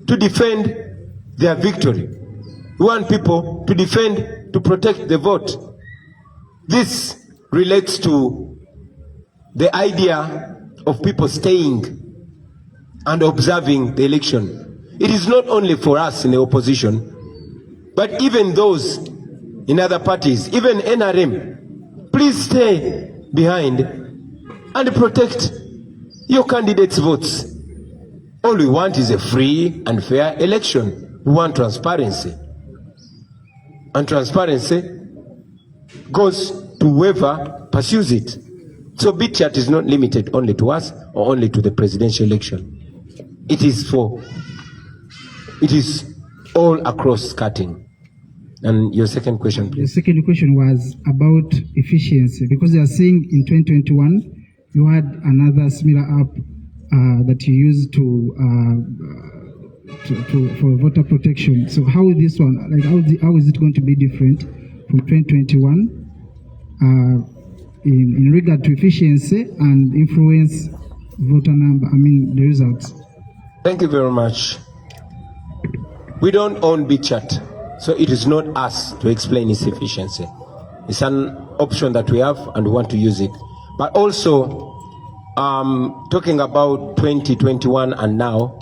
to defend their victory. We want people to defend, to protect the vote. This relates to the idea of people staying and observing the election. It is not only for us in the opposition, but even those in other parties, even NRM. Please stay behind and protect your candidates' votes. All we want is a free and fair election. We want transparency. And transparency goes to whoever pursues it. So BitChat is not limited only to us or only to the presidential election. It is all across cutting. And your second question, please. The second question was about efficiency, because you are saying in 2021 you had another similar app that you used for voter protection. So how is this one? Like how is it going to be different from 2021 in regard to efficiency and influence voter number? The results. Thank you very much. We don't own BitChat, so it is not us to explain its efficiency. It's an option that we have and we want to use it. But also, talking about 2021 and now,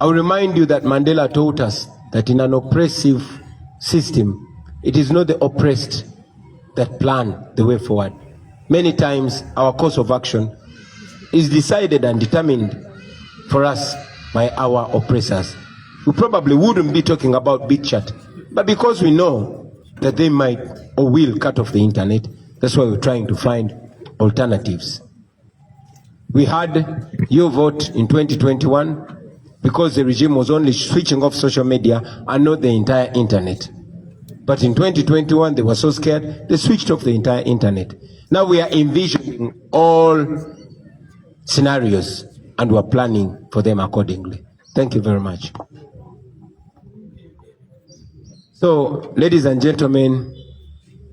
I'll remind you that Mandela taught us that in an oppressive system, it is not the oppressed that plan the way forward. Many times, our course of action is decided and determined for us by our oppressors. We probably wouldn't be talking about BitChat, but because we know that they might or will cut off the internet, that's why we're trying to find alternatives. We had your vote in 2021 because the regime was only switching off social media and not the entire internet. But in 2021, they were so scared, they switched off the entire internet. Now we are envisioning all scenarios and we're planning for them accordingly. Thank you very much. So, ladies and gentlemen,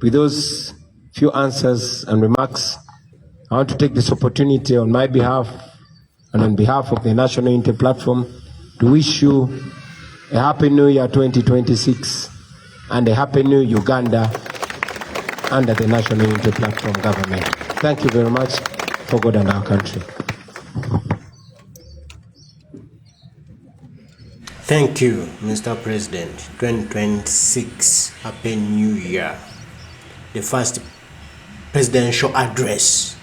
with those few answers and remarks, I want to take this opportunity on my behalf and on behalf of the National Unity Platform to wish you a Happy New Year 2026 and a Happy New Uganda under the National Unity Platform government. Thank you very much for God and our country. Thank you, Mr. President. 2026, Happy New Year. The first presidential address